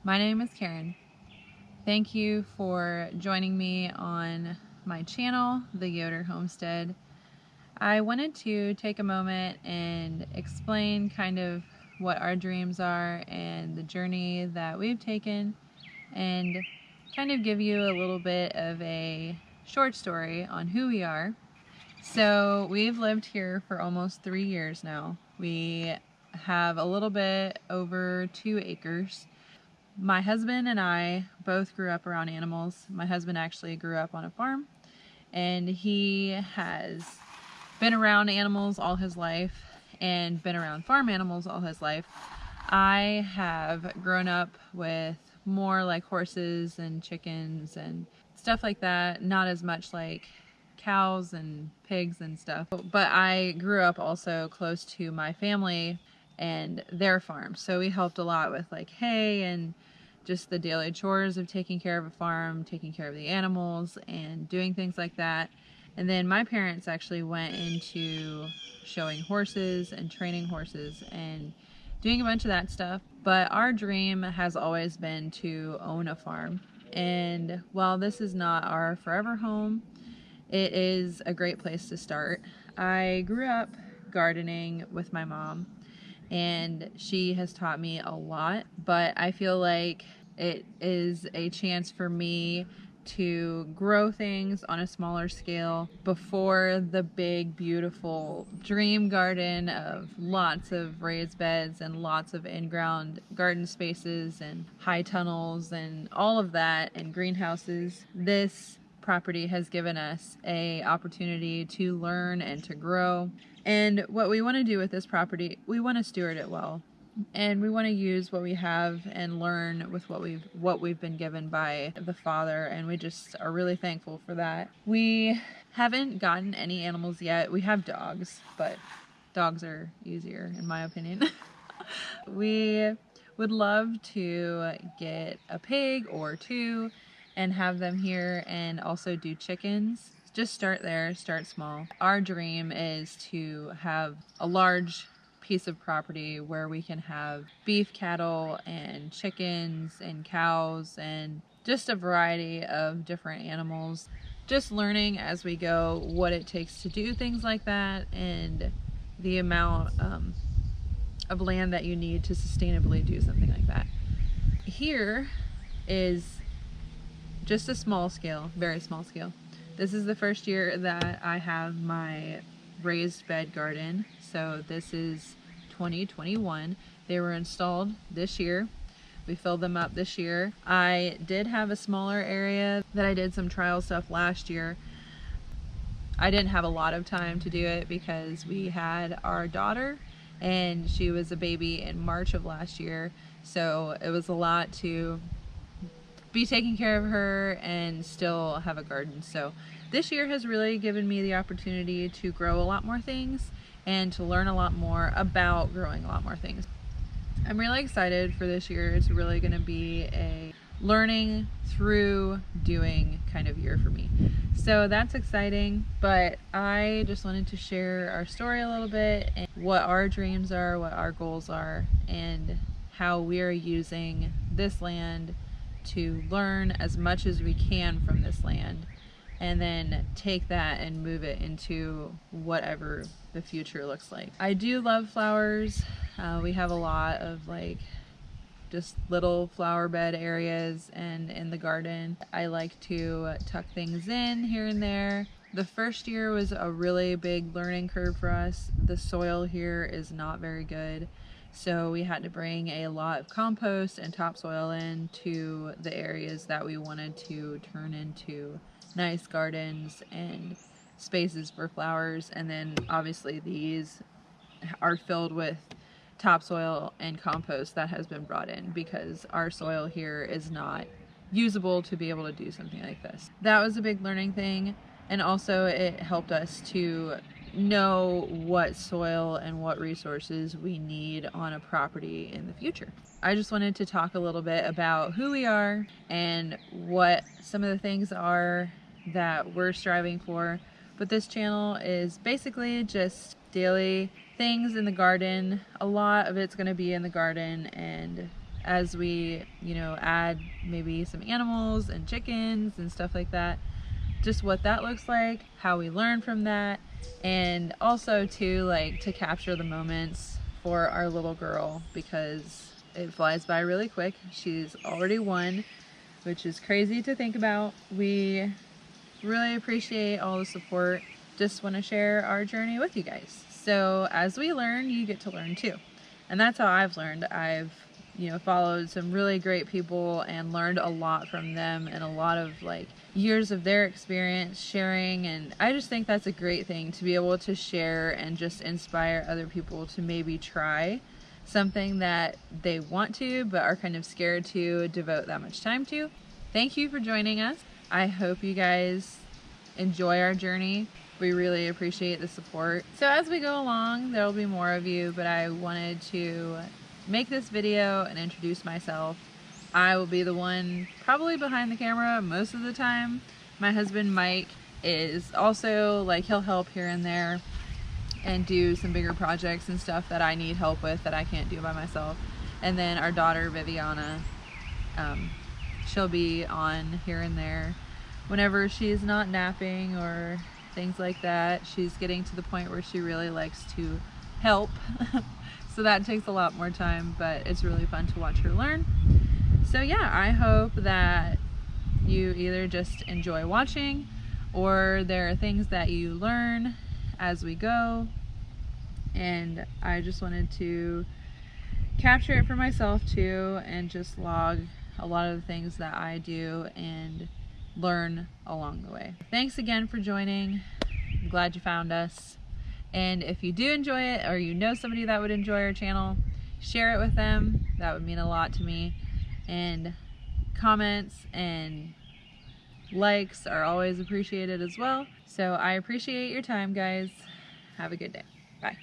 My name is Karen. Thank you for joining me on my channel, the Yoder Homestead. I wanted to take a moment and explain kind of what our dreams are and the journey that we've taken, and kind of give you a little bit of a short story on who we are. So we've lived here for almost 3 years now. We have a little bit over 2 acres. My husband and I both grew up around animals. My husband actually grew up on a farm, and he has been around animals all his life and been around farm animals all his life. I have grown up with more like horses and chickens and stuff like that, not as much like cows and pigs and stuff. But I grew up also close to my family and their farm, so we helped a lot with like hay and just the daily chores of taking care of a farm, taking care of the animals, and doing things like that. And then my parents actually went into showing horses and training horses and doing a bunch of that stuff. But our dream has always been to own a farm. And while this is not our forever home, it is a great place to start. I grew up gardening with my mom, and she has taught me a lot, but I feel like it is a chance for me to grow things on a smaller scale before the big, beautiful dream garden of lots of raised beds and lots of in-ground garden spaces and high tunnels and all of that, and greenhouses. This property has given us a opportunity to learn and to grow. And what we want to do with this property, we want to steward it well. And we want to use what we have and learn with what we've been given by the Father, and we just are really thankful for that. We haven't gotten any animals yet. We have dogs, but dogs are easier in my opinion. We would love to get a pig or 2 and have them here, and also do chickens. Just start there, start small. Our dream is to have a large piece of property where we can have beef cattle and chickens and cows and just a variety of different animals. Just learning as we go what it takes to do things like that, and the amount of land that you need to sustainably do something like that. Here is just a small scale, very small scale. This is the first year that I have my raised bed garden. So this is 2021. They were installed this year. We filled them up this year. I did have a smaller area that I did some trial stuff last year. I didn't have a lot of time to do it because we had our daughter, and she was a baby in March of last year. So it was a lot to be taking care of her and still have a garden. So this year has really given me the opportunity to grow a lot more things and to learn a lot more about growing a lot more things. I'm really excited for this year. It's really going to be a learning through doing kind of year for me. So that's exciting, but I just wanted to share our story a little bit and what our dreams are, what our goals are, and how we're using this land to learn as much as we can from this land, and then take that and move it into whatever the future looks like. I do love flowers. We have a lot of like just little flower bed areas and in the garden. I like to tuck things in here and there. The first year was a really big learning curve for us. The soil here is not very good. So we had to bring a lot of compost and topsoil into the areas that we wanted to turn into nice gardens and spaces for flowers. And then obviously these are filled with topsoil and compost that has been brought in because our soil here is not usable to be able to do something like this. That was a big learning thing, and also it helped us to know what soil and what resources we need on a property in the future. I just wanted to talk a little bit about who we are and what some of the things are that we're striving for. But this channel is basically just daily things in the garden. A lot of it's going to be in the garden and as we, add maybe some animals and chickens and stuff like that, just what that looks like, how we learn from that, and also too, like, to capture the moments for our little girl, because it flies by really quick. She's already 1, which is crazy to think about. We really appreciate all the support. Just want to share our journey with you guys. So as we learn, you get to learn too. And that's how I've learned. I've followed some really great people and learned a lot from them, and a lot of like years of their experience sharing. And I just think that's a great thing, to be able to share and just inspire other people to maybe try something that they want to but are kind of scared to devote that much time to. Thank you for joining us. I hope you guys enjoy our journey. We really appreciate the support. So as we go along, there will be more of you, but I wanted to make this video and introduce myself. I will be the one probably behind the camera most of the time. My husband Mike is also, like, he'll help here and there and do some bigger projects and stuff that I need help with that I can't do by myself. And then our daughter Viviana, she'll be on here and there whenever she's not napping or things like that. She's getting to the point where she really likes to help. So that takes a lot more time, but it's really fun to watch her learn. So yeah, I hope that you either just enjoy watching, or there are things that you learn as we go. And I just wanted to capture it for myself too, and just log a lot of the things that I do and learn along the way. Thanks again for joining. I'm glad you found us. And if you do enjoy it, or you know somebody that would enjoy our channel, share it with them. That would mean a lot to me. And comments and likes are always appreciated as well. So I appreciate your time, guys. Have a good day. Bye.